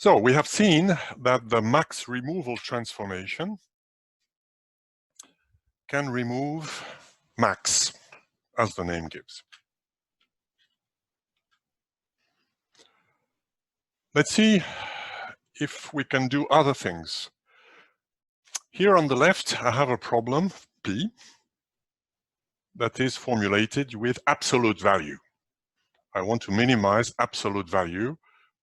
So we have seen that the max removal transformation can remove max, as the name gives. Let's see if we can do other things. Here on the left, I have a problem, P, that is formulated with absolute value. I want to minimize absolute value.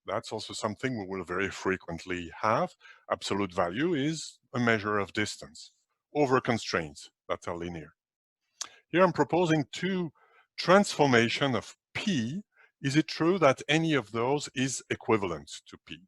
That's also something we will very frequently have. Absolute value is a measure of distance over constraints that are linear. Here I'm proposing two transformation of P. Is it true that any of those is equivalent to P?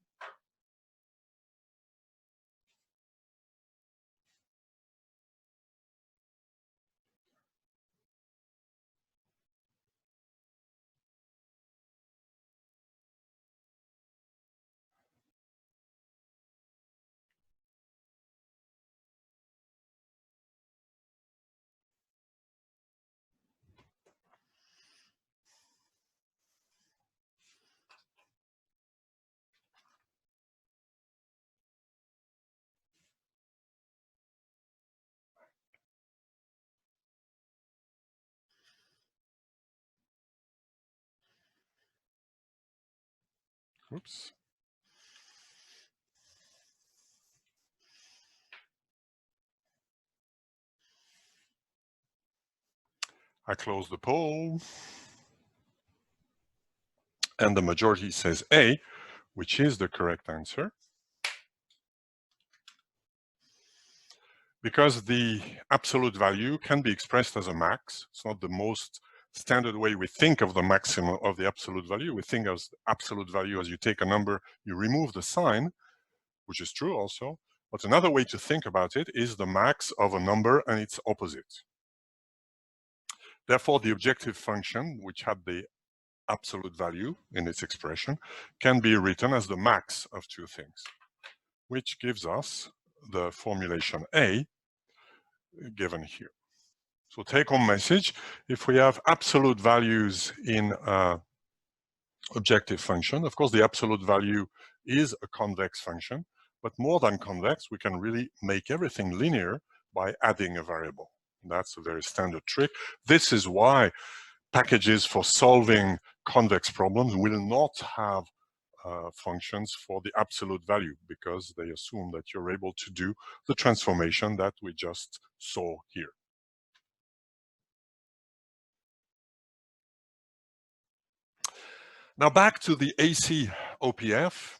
Oops. I close the poll. And the majority says A, which is the correct answer. Because the absolute value can be expressed as a max. It's not the most standard way we think of the maximum of the absolute value. We think of absolute value as you take a number, you remove the sign, which is true also. But another way to think about it is the max of a number and its opposite. Therefore, the objective function, which had the absolute value in its expression, can be written as the max of two things, which gives us the formulation A given here. So take-home message, if we have absolute values in objective function, of course the absolute value is a convex function, but more than convex, we can really make everything linear by adding a variable. That's a very standard trick. This is why packages for solving convex problems will not have functions for the absolute value, because they assume that you're able to do the transformation that we just saw here. Now back to the AC OPF.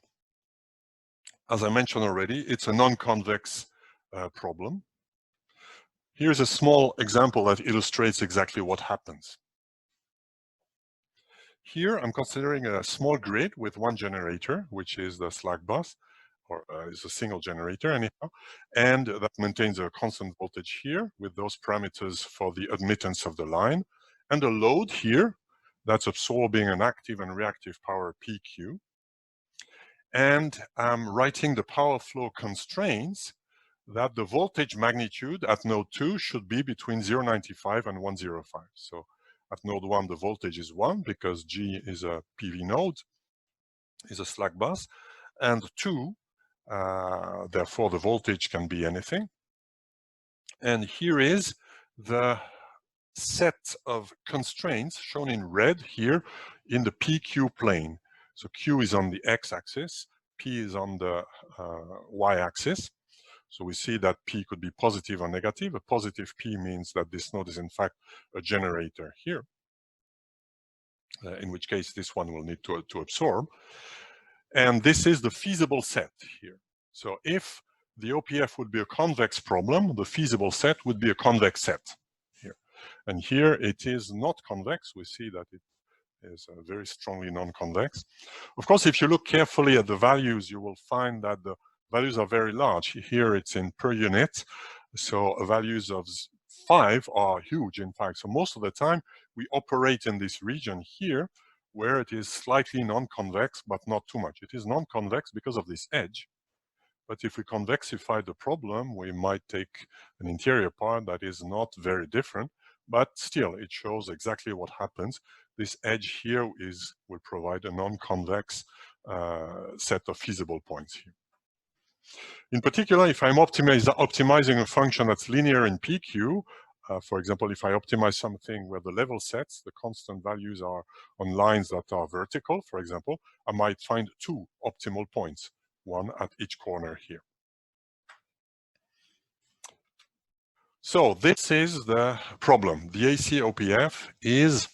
As I mentioned already, it's a non-convex problem. Here's a small example that illustrates exactly what happens. Here I'm considering a small grid with one generator, which is the slack bus, or is a single generator anyhow, and that maintains a constant voltage here with those parameters for the admittance of the line, and a load here that's absorbing an active and reactive power PQ. And I'm writing the power flow constraints that the voltage magnitude at node 2 should be between 0.95 and 105. So at node 1, the voltage is 1 because G is a PV node, is a slack bus, and 2, therefore the voltage can be anything. And here is the set of constraints shown in red here in the PQ plane. So Q is on the x-axis, P is on the y-axis. So we see that P could be positive or negative. A positive P means that this node is in fact a generator here, in which case this one will need to absorb. And this is the feasible set here. So if the OPF would be a convex problem, the feasible set would be a convex set here. And here it is not convex. We see that it is very strongly non-convex. Of course, if you look carefully at the values, you will find that the values are very large. Here it's in per unit, so values of 5 are huge, in fact. So most of the time, we operate in this region here, where it is slightly non-convex, but not too much. It is non-convex because of this edge. But if we convexify the problem, we might take an interior part that is not very different, but still it shows exactly what happens. This edge here will provide a non-convex set of feasible points here. In particular, if I'm optimizing a function that's linear in PQ, for example, if I optimize something where the level sets, the constant values are on lines that are vertical, for example, I might find two optimal points, one at each corner here. So this is the problem. The AC OPF is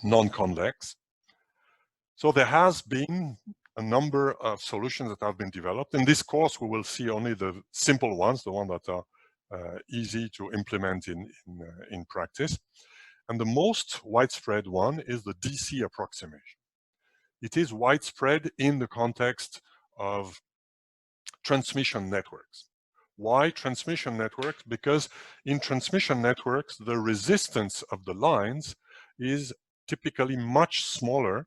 non-convex. So there has been a number of solutions that have been developed. In this course, we will see only the simple ones, the ones that are easy to implement in practice. And the most widespread one is the DC approximation. It is widespread in the context of transmission networks. Why transmission networks? Because in transmission networks, the resistance of the lines is typically much smaller,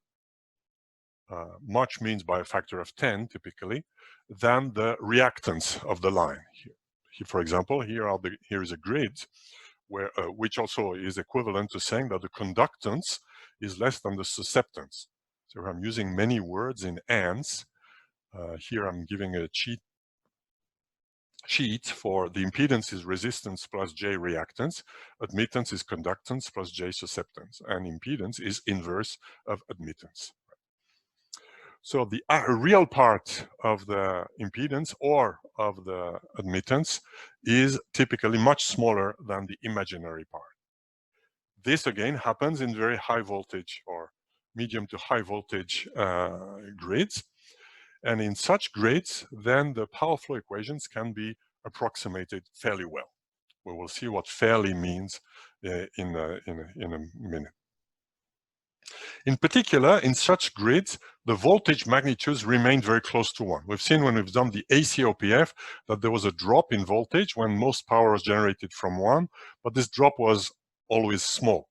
much means by a factor of 10 typically, than the reactance of the line. Here, for example, here is a grid where, which also is equivalent to saying that the conductance is less than the susceptance. So I'm using many words in ands. Here I'm giving a sheet for the impedance is resistance plus J reactance, admittance is conductance plus J susceptance, and impedance is inverse of admittance. So the real part of the impedance or of the admittance is typically much smaller than the imaginary part. This again happens in very high voltage or medium to high voltage grids. And in such grids, then the power flow equations can be approximated fairly well. We will see what fairly means in a minute. In particular, in such grids, the voltage magnitudes remain very close to 1. We've seen when we've done the AC OPF that there was a drop in voltage when most power was generated from 1, but this drop was always small.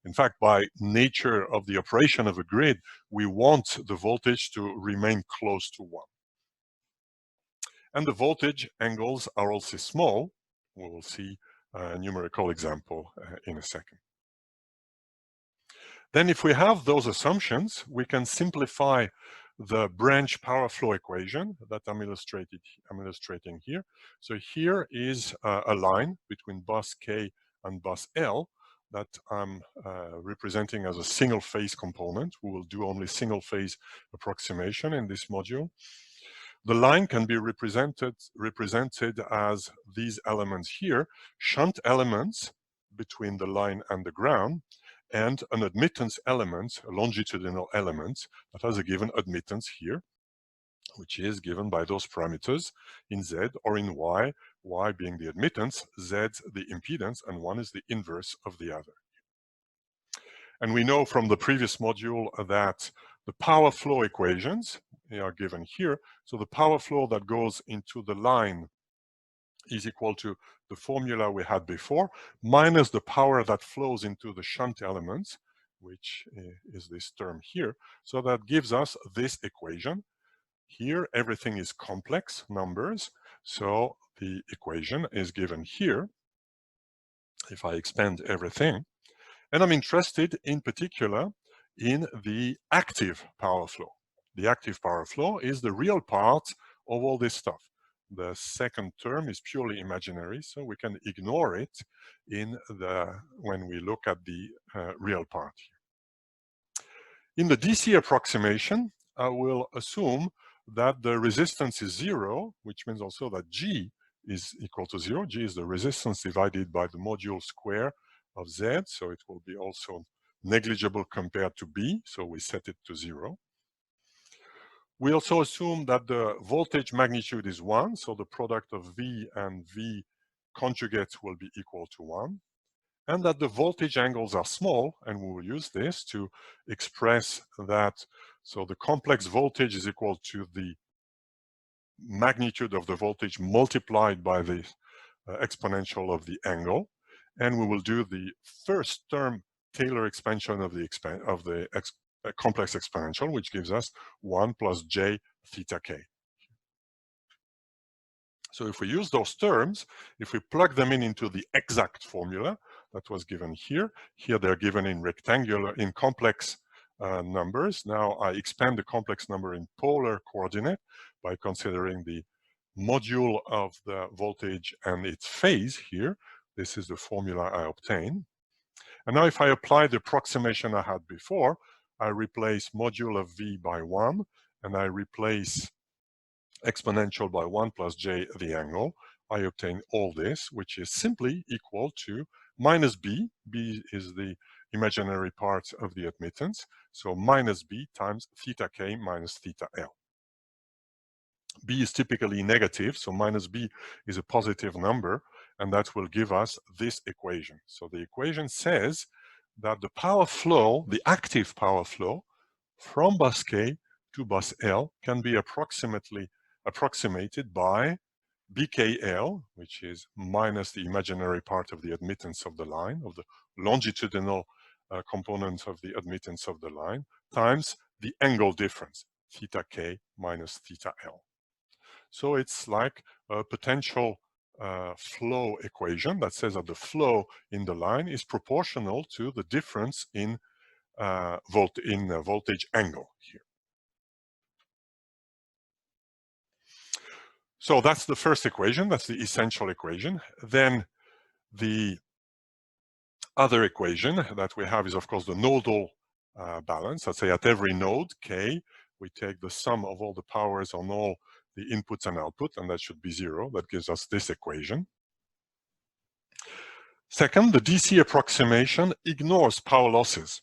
In fact, by nature of the operation of a grid, we want the voltage to remain close to 1. And the voltage angles are also small. We will see a numerical example in a second. Then if we have those assumptions, we can simplify the branch power flow equation that I'm illustrating here. So here is a line between bus K and bus L that I'm representing as a single phase component. We will do only single phase approximation in this module. The line can be represented as these elements here, shunt elements between the line and the ground, and an admittance element, a longitudinal element that has a given admittance here, which is given by those parameters in Z or in Y, Y being the admittance, Z the impedance, and one is the inverse of the other. And we know from the previous module that the power flow equations are given here. So the power flow that goes into the line is equal to the formula we had before, minus the power that flows into the shunt elements, which is this term here. So that gives us this equation. Here, everything is complex numbers. So the equation is given here, if I expand everything. And I'm interested in particular in the active power flow. The active power flow is the real part of all this stuff. The second term is purely imaginary, so we can ignore it when we look at the real part here. In the DC approximation, I will assume that the resistance is 0, which means also that G is equal to 0. G is the resistance divided by the module square of Z, so it will be also negligible compared to B, so we set it to 0. We also assume that the voltage magnitude is 1, so the product of V and V conjugate will be equal to 1, and that the voltage angles are small, and we will use this to express that. So the complex voltage is equal to the magnitude of the voltage multiplied by the exponential of the angle, and we will do the first term Taylor expansion of the complex exponential, which gives us 1 plus j theta k. So if we use those terms, if we plug them into the exact formula that was given here they're given in rectangular, in complex numbers. Now I expand the complex number in polar coordinate by considering the module of the voltage and its phase here. This is the formula I obtain. And now if I apply the approximation I had before, I replace module of V by 1, and I replace exponential by 1 plus j the angle. I obtain all this, which is simply equal to minus b. B is the imaginary part of the admittance. So minus b times theta k minus theta l. B is typically negative, so minus b is a positive number, and that will give us this equation. So the equation says that the power flow, the active power flow, from bus K to bus L can be approximated by BKL, which is minus the imaginary part of the admittance of the line, of the longitudinal component of the admittance of the line, times the angle difference, theta K minus theta L. So it's like a potential flow equation that says that the flow in the line is proportional to the difference in voltage angle here. So that's the first equation, that's the essential equation. Then the other equation that we have is, of course, the nodal balance. Let's say at every node, K, we take the sum of all the powers on all the inputs and output, and that should be 0. That gives us this equation. Second, the DC approximation ignores power losses.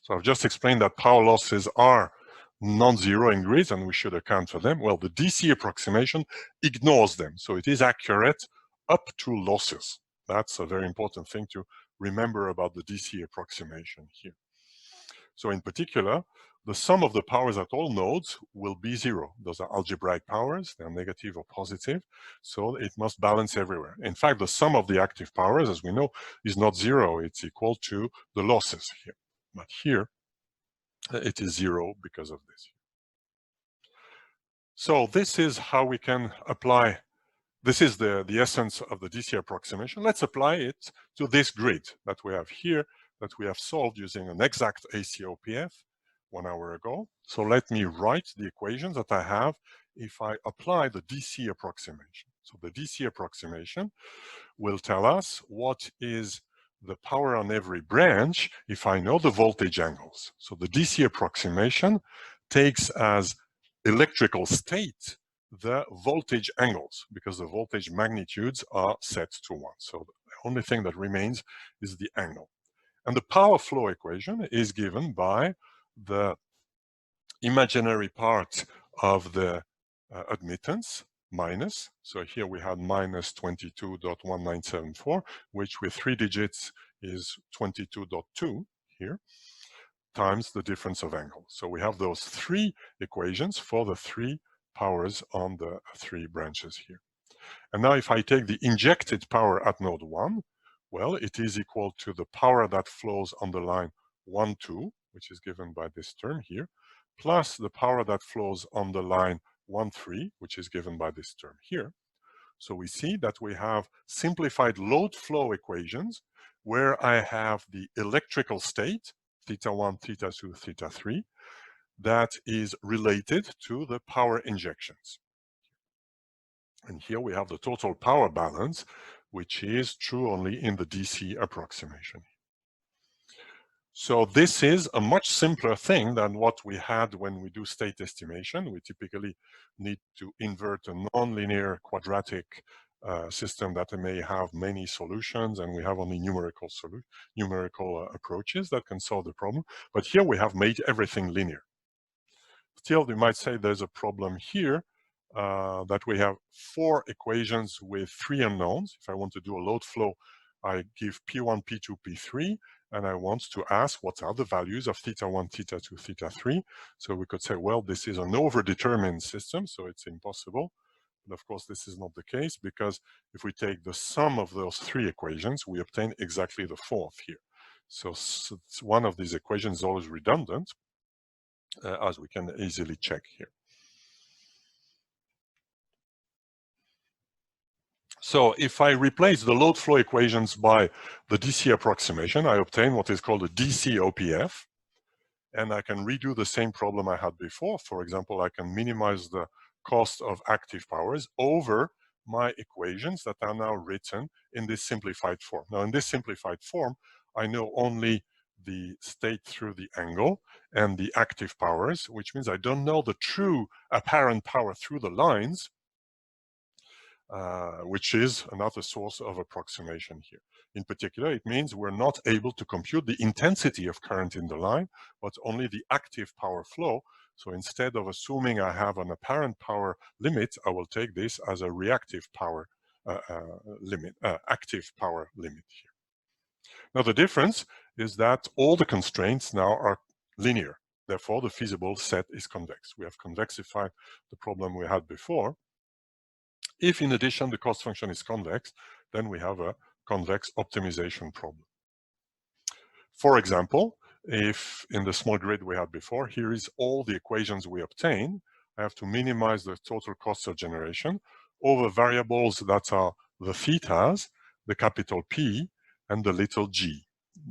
So I've just explained that power losses are non-zero in grids and we should account for them. Well, the DC approximation ignores them. So it is accurate up to losses. That's a very important thing to remember about the DC approximation here. So in particular, the sum of the powers at all nodes will be 0. Those are algebraic powers, they're negative or positive, so it must balance everywhere. In fact, the sum of the active powers, as we know, is not 0, it's equal to the losses here. But here, it is 0 because of this. So this is how we can apply, this is the essence of the DC approximation. Let's apply it to this grid that we have here, that we have solved using an exact AC OPF 1 hour ago. So let me write the equations that I have if I apply the DC approximation. So the DC approximation will tell us what is the power on every branch if I know the voltage angles. So the DC approximation takes as electrical state the voltage angles, because the voltage magnitudes are set to 1. So the only thing that remains is the angle. And the power flow equation is given by the imaginary part of the admittance minus, so here we had minus 22.1974, which with 3 digits is 22.2 here, times the difference of angles. So we have those 3 equations for the 3 powers on the 3 branches here. And now if I take the injected power at node 1, well, it is equal to the power that flows on the line 1, 2, which is given by this term here, plus the power that flows on the line 1, 3, which is given by this term here. So we see that we have simplified load flow equations where I have the electrical state, theta 1, theta 2, theta 3, that is related to the power injections. And here we have the total power balance, which is true only in the DC approximation. So this is a much simpler thing than what we had when we do state estimation. We typically need to invert a nonlinear quadratic system that may have many solutions, and we have only numerical approaches that can solve the problem. But here we have made everything linear. Still, you might say there's a problem here, that we have 4 equations with 3 unknowns. If I want to do a load flow, I give P1, P2, P3, and I want to ask what are the values of theta 1, theta 2, theta 3. So we could say, well, this is an overdetermined system, so it's impossible. But of course, this is not the case, because if we take the sum of those 3 equations, we obtain exactly the 4th here. So one of these equations is always redundant, as we can easily check here. So if I replace the load flow equations by the DC approximation, I obtain what is called a DC OPF. and I can redo the same problem I had before. For example, I can minimize the cost of active powers over my equations that are now written in this simplified form. Now, in this simplified form, I know only the state through the angle and the active powers, which means I don't know the true apparent power through the lines, which is another source of approximation here. In particular, it means we're not able to compute the intensity of current in the line, but only the active power flow. So instead of assuming I have an apparent power limit, I will take this as a reactive power limit, active power limit here. Now the difference is that all the constraints now are linear. Therefore, the feasible set is convex. We have convexified the problem we had before. If in addition the cost function is convex, then we have a convex optimization problem. For example, if in the small grid we had before, here is all the equations we obtain. I have to minimize the total cost of generation over variables that are the thetas, the capital P, and the little g.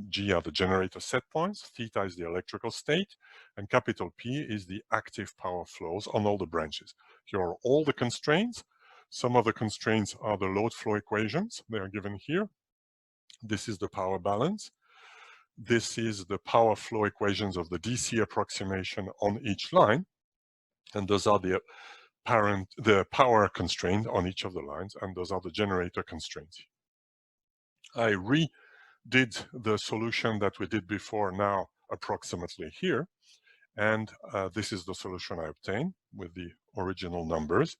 G are the generator set points, theta is the electrical state, and capital P is the active power flows on all the branches. Here are all the constraints. Some of the constraints are the load flow equations. They are given here. This is the power balance. This is the power flow equations of the DC approximation on each line. And those are the power constraint on each of the lines. And those are the generator constraints. I redid the solution that we did before now approximately here. And this is the solution I obtained with the original numbers.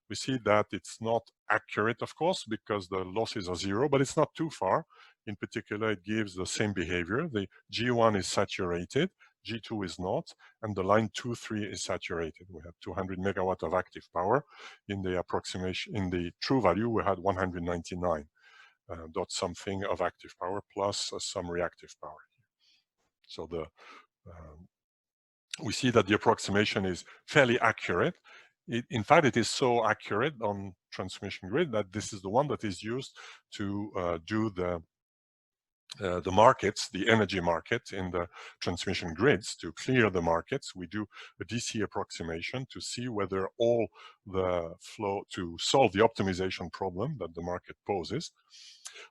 We see that it's not accurate, of course, because the losses are zero, but it's not too far. In particular, it gives the same behavior. The G1 is saturated, G2 is not, and the line 2, 3 is saturated. We have 200 megawatt of active power. In the approximation, in the true value, we had 199 dot something of active power plus some reactive power. So the we see that the approximation is fairly accurate. In fact, it is so accurate on transmission grid that this is the one that is used to do the markets, the energy market in the transmission grids. To clear the markets, we do a DC approximation to see whether all the flow, to solve the optimization problem that the market poses.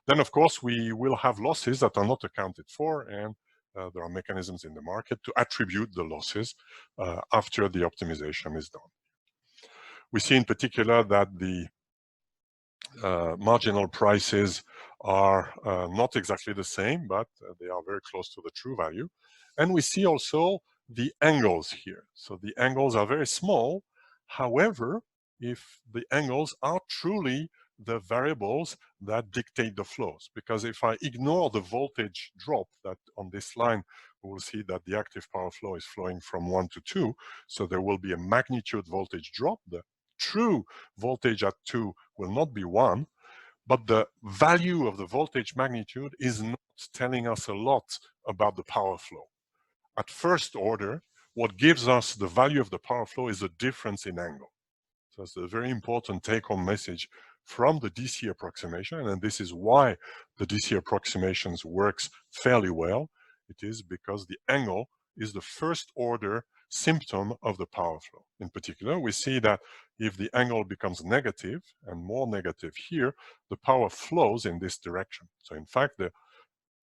Then, of course, we will have losses that are not accounted for, and there are mechanisms in the market to attribute the losses after the optimization is done. We see in particular that the marginal prices are not exactly the same, but they are very close to the true value. And we see also the angles here. So the angles are very small. However, if the angles are truly the variables that dictate the flows, because if I ignore the voltage drop that on this line, we will see that the active power flow is flowing from 1 to 2. So there will be a magnitude voltage drop. The true voltage at 2 will not be 1, but the value of the voltage magnitude is not telling us a lot about the power flow. At first order, what gives us the value of the power flow is a difference in angle. So that's a very important take-home message from the DC approximation, and this is why the DC approximations works fairly well. It is because the angle is the first order symptom of the power flow. In particular, we see that if the angle becomes negative and more negative here, the power flows in this direction. So in fact, the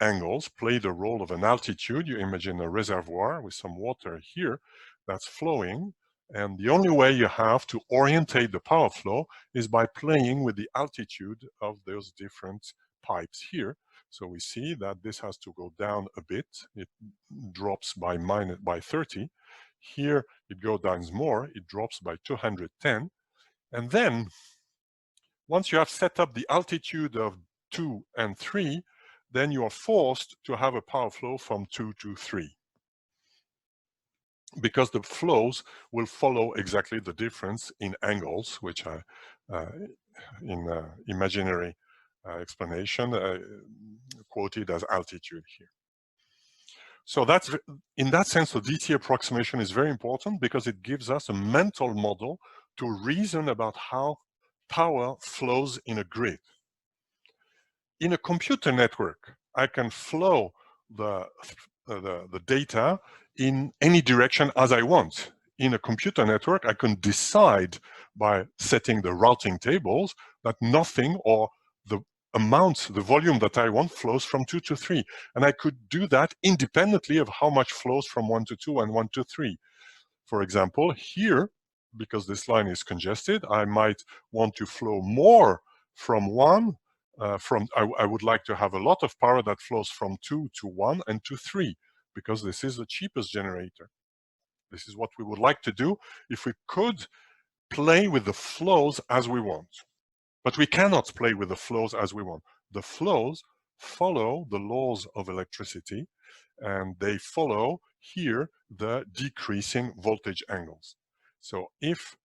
angles play the role of an altitude. You imagine a reservoir with some water here that's flowing, and the only way you have to orientate the power flow is by playing with the altitude of those different pipes here. So we see that this has to go down a bit. It drops by 30. Here it goes down more. It drops by 210. And then once you have set up the altitude of 2 and 3, then you are forced to have a power flow from 2 to 3, because the flows will follow exactly the difference in angles, which I, in imaginary explanation, quoted as altitude here. So that's, in that sense, the DC approximation is very important because it gives us a mental model to reason about how power flows in a grid. In a computer network, I can flow the data in any direction as I want. In a computer network, I can decide by setting the routing tables that nothing or the amount, the volume that I want flows from 2 to 3. And I could do that independently of how much flows from 1 to 2 and 1 to 3. For example, here, because this line is congested, I might want to flow more from 1. I would like to have a lot of power that flows from 2 to 1 and to 3, because this is the cheapest generator. This is what we would like to do if we could play with the flows as we want. But we cannot play with the flows as we want. The flows follow the laws of electricity, and they follow here the decreasing voltage angles. So if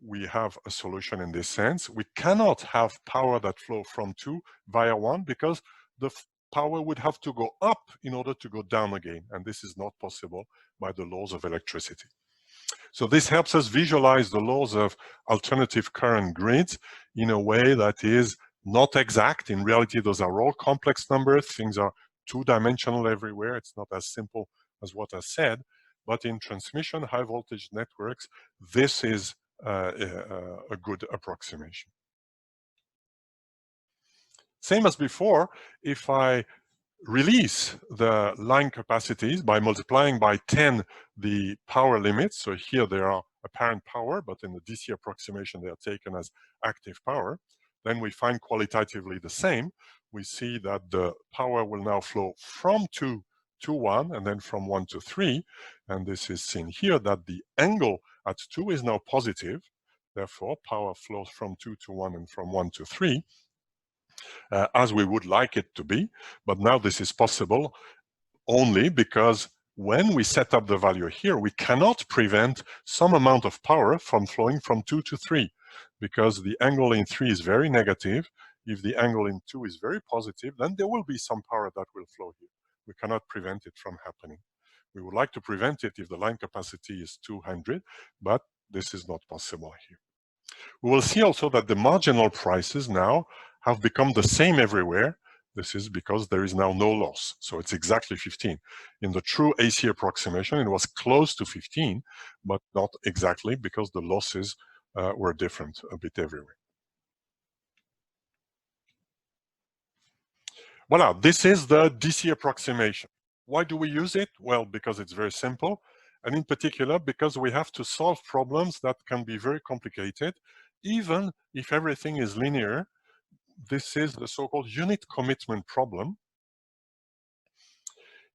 we have a solution in this sense, we cannot have power that flow from 2 via 1, because the power would have to go up in order to go down again, and this is not possible by the laws of electricity. So this helps us visualize the laws of alternative current grids in a way that is not exact. In reality, those are all complex numbers. Things are two-dimensional everywhere. It's not as simple as what I said. But in transmission high voltage networks, this is a good approximation. Same as before, if I release the line capacities by multiplying by 10 the power limits. So here they are apparent power, but in the DC approximation they are taken as active power. Then we find qualitatively the same. We see that the power will now flow from 2 to 1 and then from 1 to 3. And this is seen here that the angle at 2 is now positive. Therefore, power flows from 2 to 1 and from 1 to 3. As we would like it to be. But now this is possible only because when we set up the value here, we cannot prevent some amount of power from flowing from 2 to 3, because the angle in 3 is very negative. If the angle in 2 is very positive, then there will be some power that will flow here. We cannot prevent it from happening. We would like to prevent it if the line capacity is 200, but this is not possible here. We will see also that the marginal prices now have become the same everywhere. This is because there is now no loss. So it's exactly 15. In the true AC approximation, it was close to 15, but not exactly, because the losses were different a bit everywhere. Voila, this is the DC approximation. Why do we use it? Well, because it's very simple. And in particular, because we have to solve problems that can be very complicated, even if everything is linear. This is the so-called unit commitment problem.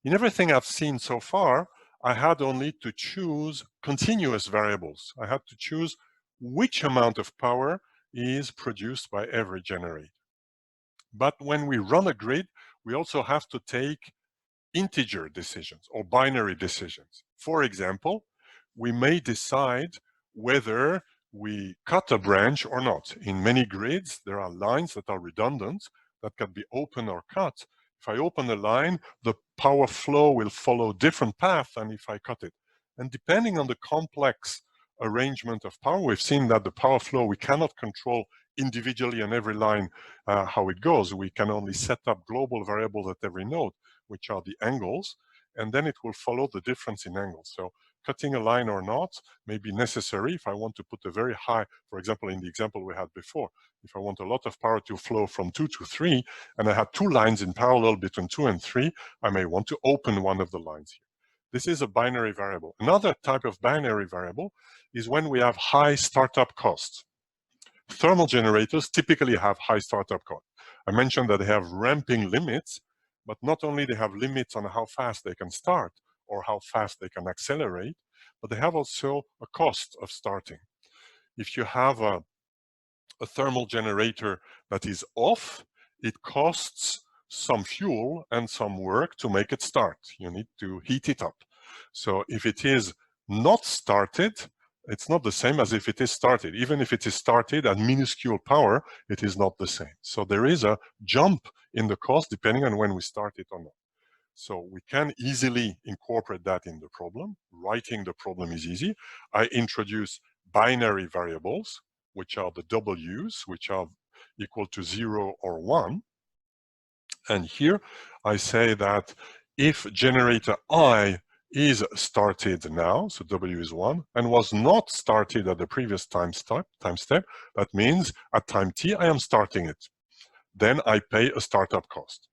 In everything I've seen so far, I had only to choose continuous variables. I had to choose which amount of power is produced by every generator. But when we run a grid, we also have to take integer decisions or binary decisions. For example, we may decide whether we cut a branch or not. In many grids, there are lines that are redundant that can be open or cut. If I open a line, the power flow will follow different path than if I cut it. And depending on the complex arrangement of power, we've seen that the power flow, we cannot control individually on every line how it goes. We can only set up global variables at every node, which are the angles, and then it will follow the difference in angles. So cutting a line or not may be necessary if I want to put a very high, for example, in the example we had before, if I want a lot of power to flow from 2 to 3, and I had 2 lines in parallel between 2 and 3, I may want to open one of the lines here. This is a binary variable. Another type of binary variable is when we have high startup costs. Thermal generators typically have high startup costs. I mentioned that they have ramping limits, but not only they have limits on how fast they can start or how fast they can accelerate, but they have also a cost of starting. If you have a thermal generator that is off, it costs some fuel and some work to make it start. You need to heat it up. So if it is not started, it's not the same as if it is started. Even if it is started at minuscule power, it is not the same. So there is a jump in the cost depending on when we start it or not. So we can easily incorporate that in the problem. Writing the problem is easy. I introduce binary variables, which are the W's, which are equal to 0 or 1. And here I say that if generator I is started now, so W is 1, and was not started at the previous time step. That means at time t, I am starting it. Then I pay a startup cost.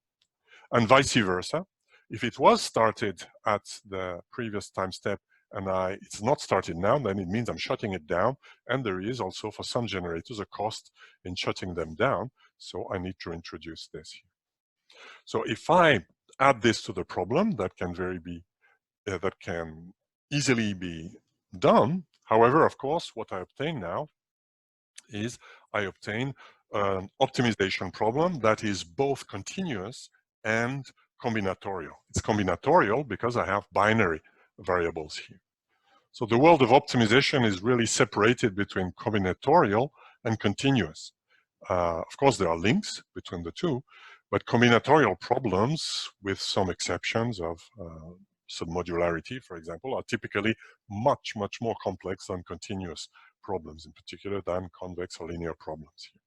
And vice versa. If it was started at the previous time step and it's not started now, then it means I'm shutting it down. And there is also, for some generators, a cost in shutting them down. So I need to introduce this here. So if I add this to the problem, that can easily be done. However, of course, what I obtain now is I obtain an optimization problem that is both continuous and combinatorial. It's combinatorial because I have binary variables here. So the world of optimization is really separated between combinatorial and continuous. Of course, there are links between the two, but combinatorial problems, with some exceptions of submodularity, for example, are typically much, much more complex than continuous problems, in particular than convex or linear problems here.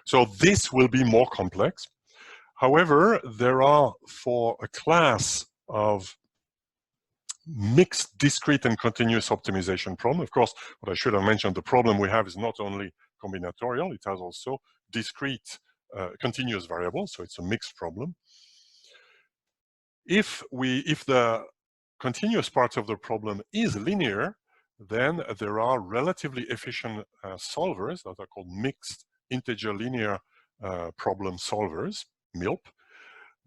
So this will be more complex. However, there are, for a class of mixed discrete and continuous optimization problem. Of course, what I should have mentioned, the problem we have is not only combinatorial, it has also discrete continuous variables, so it's a mixed problem. If the continuous part of the problem is linear, then there are relatively efficient solvers that are called mixed integer linear problem solvers, MILP,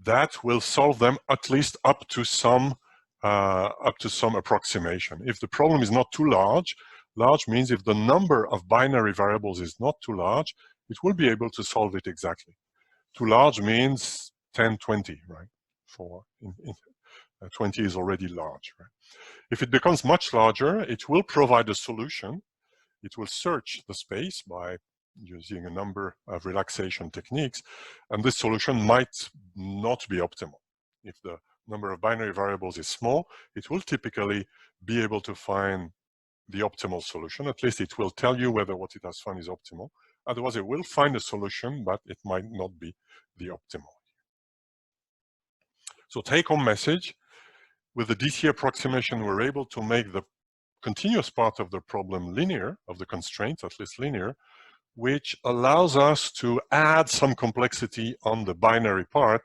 that will solve them at least up to some approximation. If the problem is not too large, large means if the number of binary variables is not too large, it will be able to solve it exactly. Too large means 10, 20, right? 20 is already large, right? If it becomes much larger, it will provide a solution. It will search the space by using a number of relaxation techniques, and this solution might not be optimal. If the number of binary variables is small, it will typically be able to find the optimal solution. At least it will tell you whether what it has found is optimal. Otherwise, it will find a solution, but it might not be the optimal. So take-home message, with the DC approximation, we're able to make the continuous part of the problem linear, of the constraints, at least linear, which allows us to add some complexity on the binary part,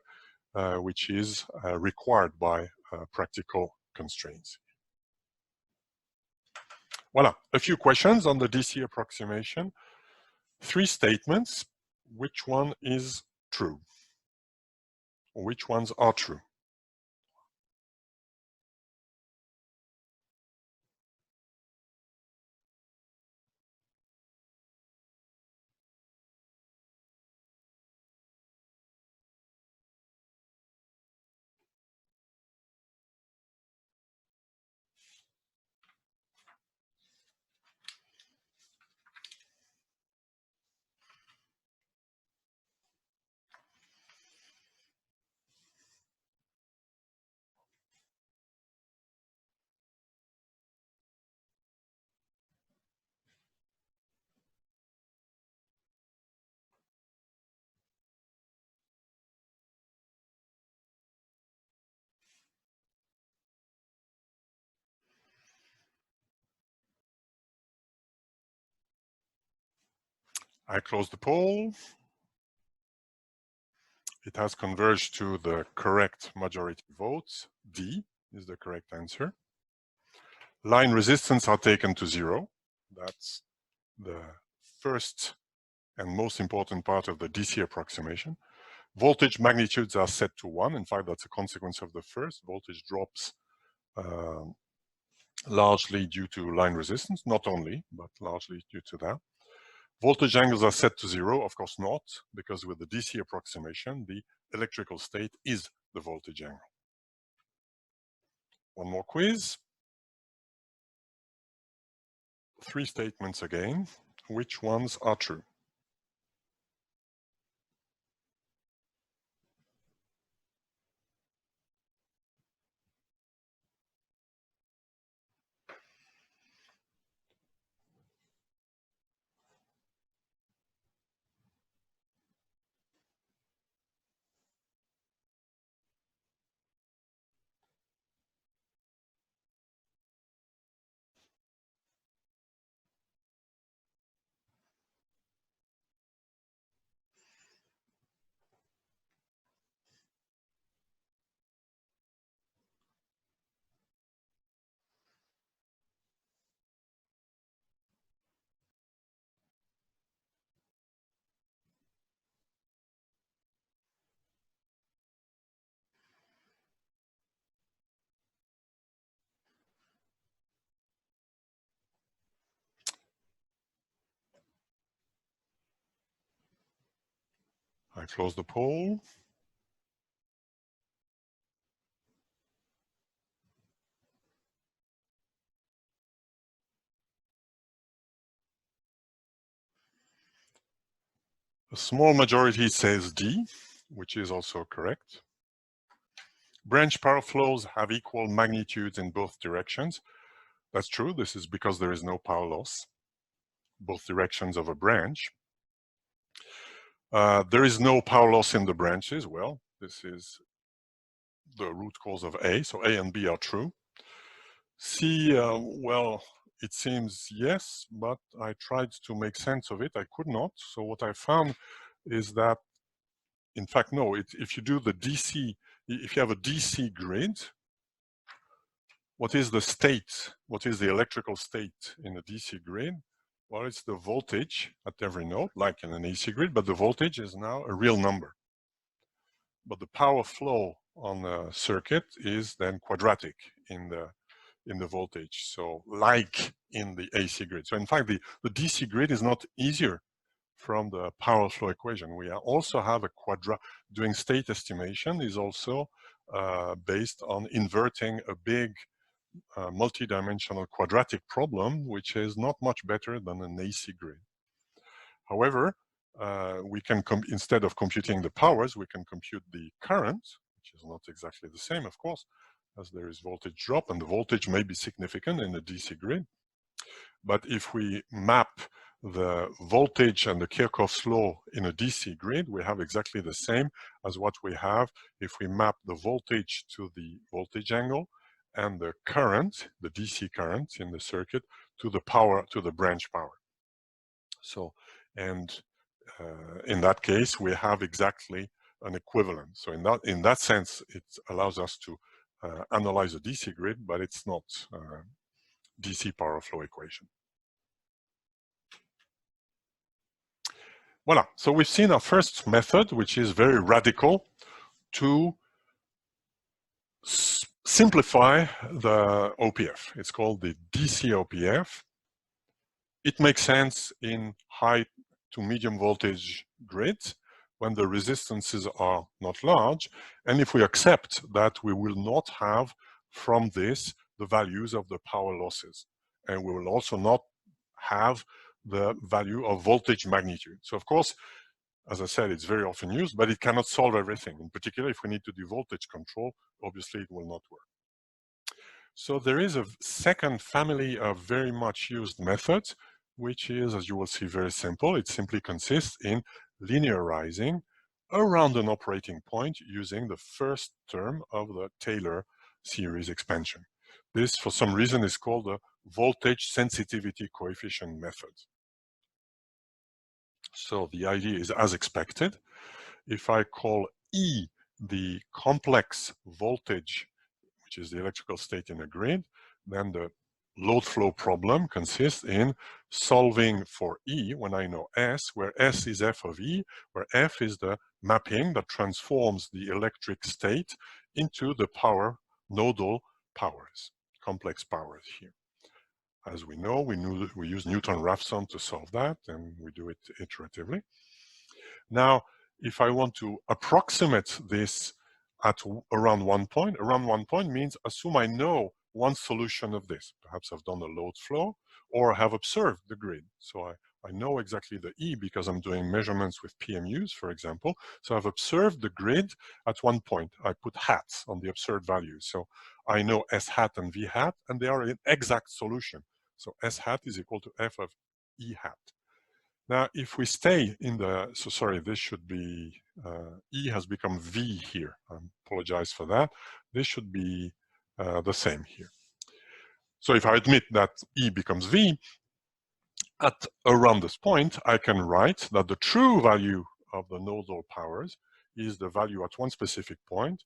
which is required by practical constraints. Voila, a few questions on the DC approximation. 3 statements. Which one is true? Or which ones are true? I close the poll. It has converged to the correct majority votes. D is the correct answer. Line resistance are taken to 0. That's the first and most important part of the DC approximation. Voltage magnitudes are set to 1. In fact, that's a consequence of the first. Voltage drops largely due to line resistance, not only, but largely due to that. Voltage angles are set to 0, of course not, because with the DC approximation, the electrical state is the voltage angle. One more quiz. 3 statements again. Which ones are true? I close the poll. A small majority says D, which is also correct. Branch power flows have equal magnitudes in both directions. That's true. This is because there is no power loss, both directions of a branch. There is no power loss in the branches. Well, this is the root cause of A, so A and B are true. C, well, it seems yes, but I tried to make sense of it. I could not. So what I found is that, in fact, no, if you do the DC, if you have a DC grid, what is the state? What is the electrical state in a DC grid? Well, it's the voltage at every node, like in an AC grid, but the voltage is now a real number. But the power flow on the circuit is then quadratic in the voltage, so like in the AC grid. So in fact, the DC grid is not easier from the power flow equation. We also have a doing state estimation is also based on inverting a big multi-dimensional quadratic problem, which is not much better than an AC grid. However, we can, instead of computing the powers, we can compute the current, which is not exactly the same, of course, as there is voltage drop, and the voltage may be significant in a DC grid. But if we map the voltage and the Kirchhoff's law in a DC grid, we have exactly the same as what we have if we map the voltage to the voltage angle and the current, the DC current in the circuit, to the power, to the branch power. So, and in that case, we have exactly an equivalent. So in that sense, it allows us to analyze a DC grid, but it's not DC power flow equation. Voila, so we've seen our first method, which is very radical to simplify the OPF. It's called the DC OPF. It makes sense in high to medium voltage grids when the resistances are not large, and if we accept that we will not have from this the values of the power losses, and we will also not have the value of voltage magnitude. So of course, as I said, it's very often used, but it cannot solve everything. In particular, if we need to do voltage control, obviously it will not work. So there is a second family of very much used methods, which is, as you will see, very simple. It simply consists in linearizing around an operating point using the first term of the Taylor series expansion. This, for some reason, is called the voltage sensitivity coefficient method. So the idea is as expected. If I call E the complex voltage, which is the electrical state in a grid, then the load flow problem consists in solving for E when I know S, where S is F of E, where F is the mapping that transforms the electric state into the power, nodal powers, complex powers here. As we know, we use Newton-Raphson to solve that, and we do it iteratively. Now, if I want to approximate this at around one point means assume I know one solution of this. Perhaps I've done a load flow or have observed the grid. So I know exactly the E because I'm doing measurements with PMUs, for example. So I've observed the grid at one point. I put hats on the observed values. So I know S hat and V hat, and they are an exact solution. So S hat is equal to F of E hat. Now, if we stay in the, so sorry, this should be, E has become V here. I apologize for that. This should be the same here. So if I admit that E becomes V, at around this point, I can write that the true value of the nodal powers is the value at one specific point,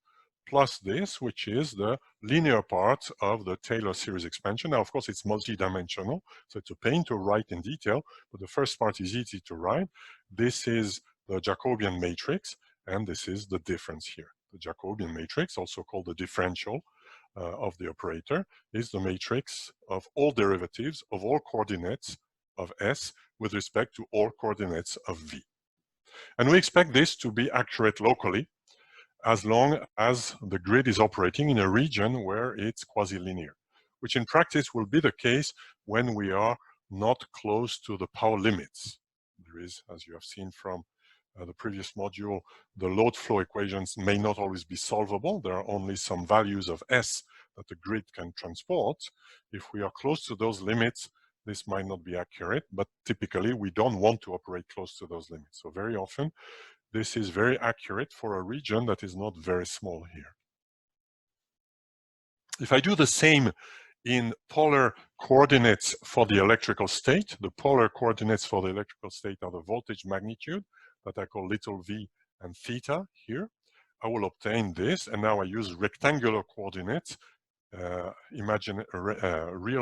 plus this, which is the linear part of the Taylor series expansion. Now, of course, it's multi-dimensional, so it's a pain to write in detail, but the first part is easy to write. This is the Jacobian matrix, and this is the difference here. The Jacobian matrix, also called the differential of the operator, is the matrix of all derivatives of all coordinates of S with respect to all coordinates of V. And we expect this to be accurate locally as long as the grid is operating in a region where it's quasi-linear, which in practice will be the case when we are not close to the power limits. There is, as you have seen from the previous module, the load flow equations may not always be solvable. There are only some values of S that the grid can transport. If we are close to those limits, this might not be accurate, but typically we don't want to operate close to those limits. So very often, this is very accurate for a region that is not very small here. If I do the same in polar coordinates for the electrical state, the polar coordinates for the electrical state are the voltage magnitude that I call little v and theta here. I will obtain this, and now I use rectangular coordinates, real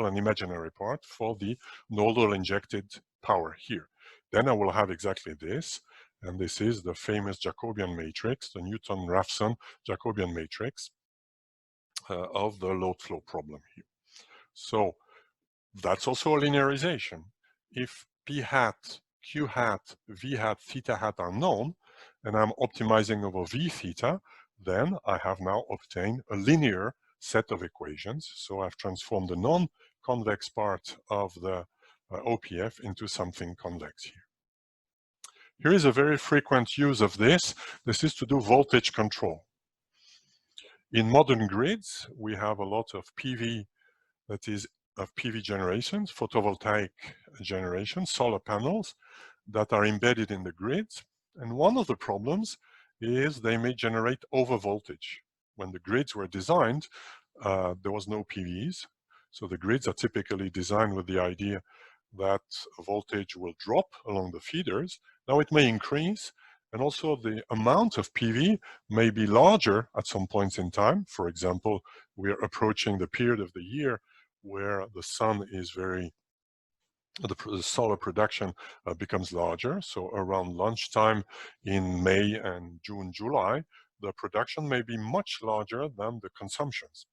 and imaginary part, for the nodal injected power here. Then I will have exactly this, and this is the famous Jacobian matrix, the Newton-Raphson Jacobian matrix of the load flow problem here. So that's also a linearization. If P hat, Q hat, V hat, theta hat are known, and I'm optimizing over V theta, then I have now obtained a linear set of equations. So I've transformed the non-convex part of the OPF into something convex here. Here is a very frequent use of this. This is to do voltage control. In modern grids, we have a lot of PV, that is of PV generations, photovoltaic generation, solar panels that are embedded in the grids. And one of the problems is they may generate over voltage. When the grids were designed, there was no PVs. So the grids are typically designed with the idea that voltage will drop along the feeders. Now it may increase, and also the amount of PV may be larger at some points in time. For example, we're approaching the period of the year where the sun is the solar production becomes larger. So around lunchtime in May and June, July, the production may be much larger than the consumptions.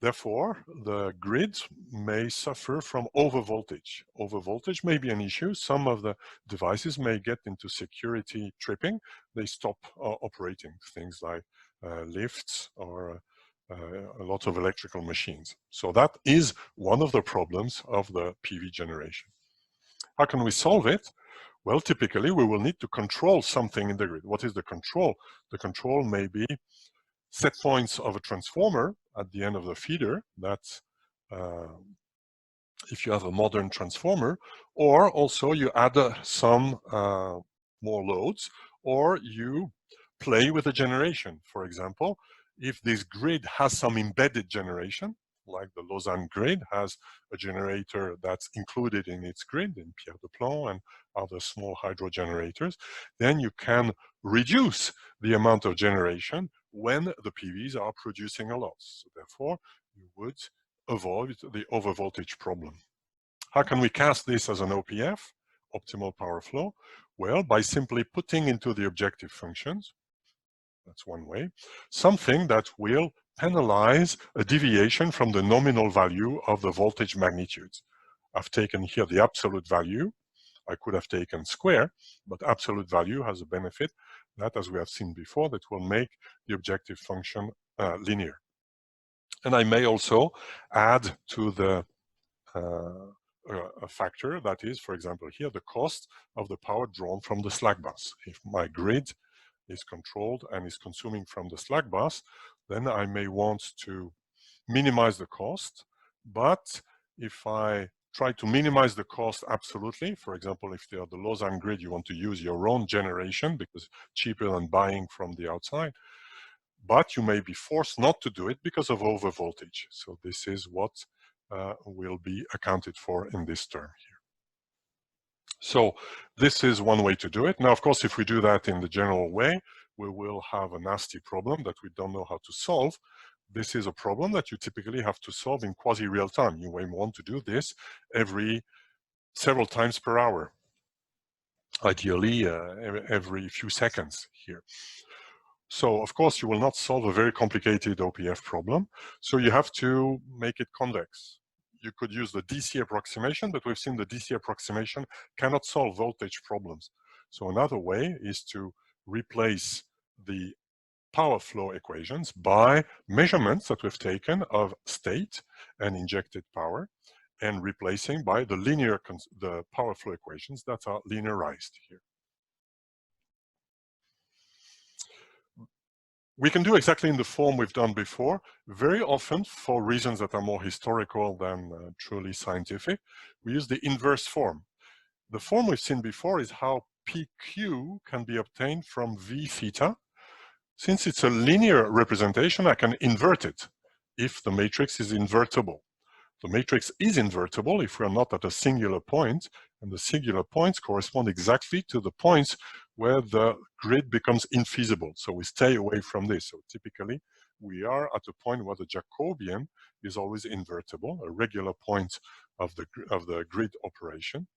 Therefore, the grids may suffer from overvoltage. Overvoltage may be an issue. Some of the devices may get into security tripping. They stop operating, things like lifts or a lot of electrical machines. So that is one of the problems of the PV generation. How can we solve it? Well, typically we will need to control something in the grid. What is the control? The control may be set points of a transformer at the end of the feeder. That's if you have a modern transformer, or also you add some more loads, or you play with the generation. For example, if this grid has some embedded generation, like the Lausanne grid has a generator that's included in its grid, in Pierre de Plon and other small hydro generators, then you can reduce the amount of generation when the PVs are producing a lot. So therefore, you would avoid the overvoltage problem. How can we cast this as an OPF, optimal power flow? Well, by simply putting into the objective functions, that's one way, something that will penalize a deviation from the nominal value of the voltage magnitudes. I've taken here the absolute value. I could have taken square, but absolute value has a benefit that, as we have seen before, that will make the objective function linear. And I may also add to the a factor that is, for example, here, the cost of the power drawn from the slack bus. If my grid is controlled and is consuming from the slack bus, then I may want to minimize the cost. But if I try to minimize the cost absolutely, for example, if you're the Lausanne grid, you want to use your own generation because cheaper than buying from the outside, but you may be forced not to do it because of overvoltage. So this is what will be accounted for in this term here. So this is one way to do it. Now, of course, if we do that in the general way, we will have a nasty problem that we don't know how to solve. This is a problem that you typically have to solve in quasi-real time. You may want to do this every several times per hour, ideally every few seconds here. So, of course, you will not solve a very complicated OPF problem. So you have to make it convex. You could use the DC approximation, but we've seen the DC approximation cannot solve voltage problems. So another way is to replace the power flow equations by measurements that we've taken of state and injected power, and replacing by the power flow equations that are linearized here. We can do exactly in the form we've done before. Very often, for reasons that are more historical than truly scientific, we use the inverse form. The form we've seen before is how PQ can be obtained from V theta. Since it's a linear representation, I can invert it if the matrix is invertible. The matrix is invertible if we are not at a singular point, and the singular points correspond exactly to the points where the grid becomes infeasible. So we stay away from this. So typically, we are at a point where the Jacobian is always invertible, a regular point of the grid operation.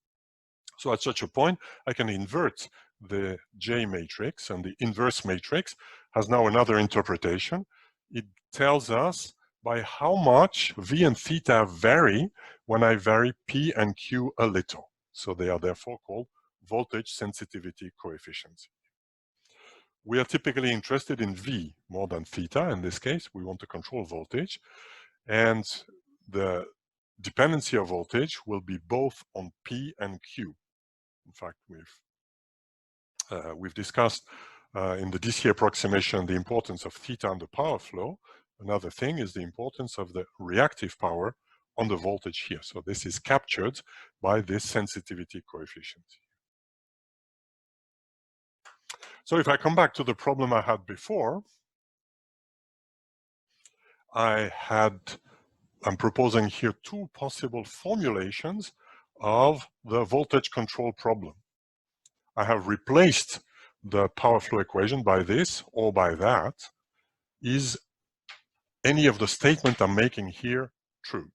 So at such a point, I can invert the J matrix, and the inverse matrix has now another interpretation. It tells us by how much V and theta vary when I vary P and Q a little. So they are therefore called voltage sensitivity coefficients. We are typically interested in V more than theta. In this case, we want to control voltage, and the dependency of voltage will be both on P and Q. In fact, we've discussed in the DC approximation the importance of theta on the power flow. Another thing is the importance of the reactive power on the voltage here. So this is captured by this sensitivity coefficient. So if I come back to the problem I had before, I'm proposing here two possible formulations of the voltage control problem. I have replaced the power flow equation by this or by that. Is any of the statement I'm making here true?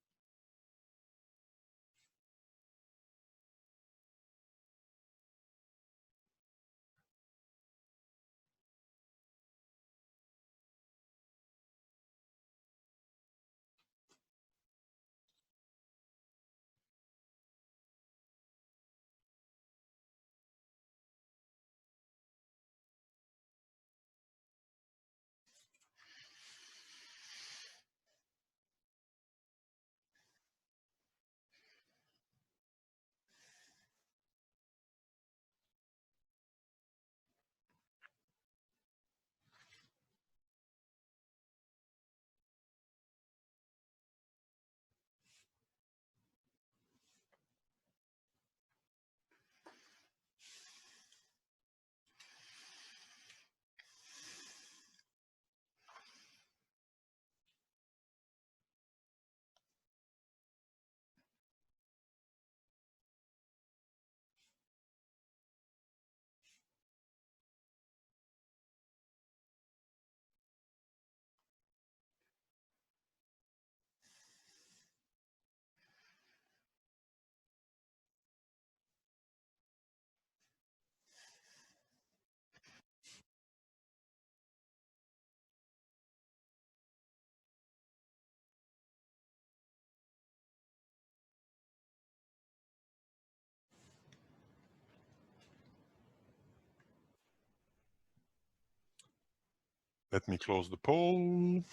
Let me close the poll.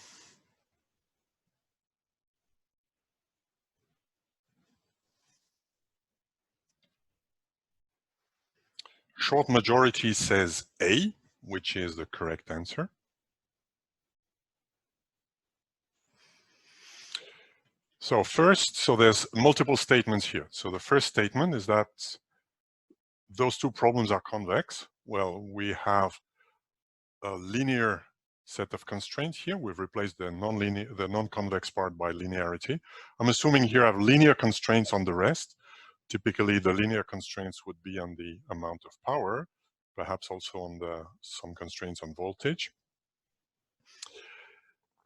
Short majority says A, which is the correct answer. So there's multiple statements here. So the first statement is that those two problems are convex. Well, we have a linear set of constraints here. We've replaced the non-convex part by linearity. I'm assuming here I have linear constraints on the rest. Typically, the linear constraints would be on the amount of power, perhaps also on some constraints on voltage.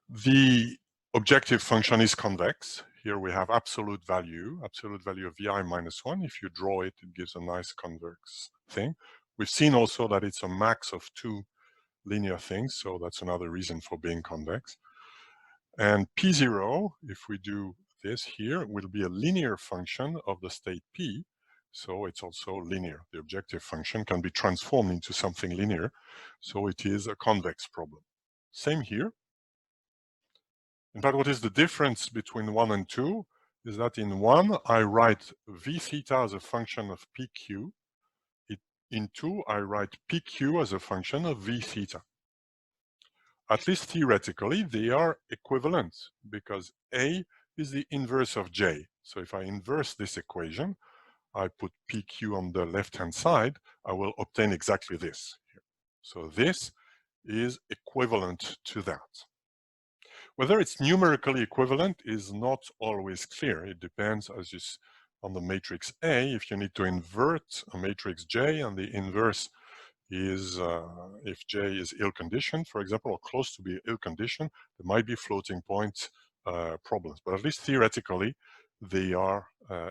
The objective function is convex. Here we have absolute value of Vi minus 1. If you draw it, it gives a nice convex thing. We've seen also that it's a max of two linear things, so that's another reason for being convex. And P0, if we do this here, will be a linear function of the state P. So it's also linear. The objective function can be transformed into something linear. So it is a convex problem. Same here. In fact, what is the difference between 1 and 2 is that in 1, I write v theta as a function of pq. In 2, I write pq as a function of v theta. At least theoretically, they are equivalent because A is the inverse of J. So if I inverse this equation, I put PQ on the left-hand side, I will obtain exactly this here. So this is equivalent to that. Whether it's numerically equivalent is not always clear. It depends, as you see, on the matrix A. If you need to invert a matrix J, and the inverse is if J is ill-conditioned, for example, or close to be ill-conditioned, there might be floating point problems. But at least theoretically, they are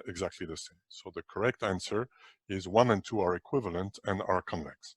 exactly the same. So the correct answer is 1 and 2 are equivalent and are convex.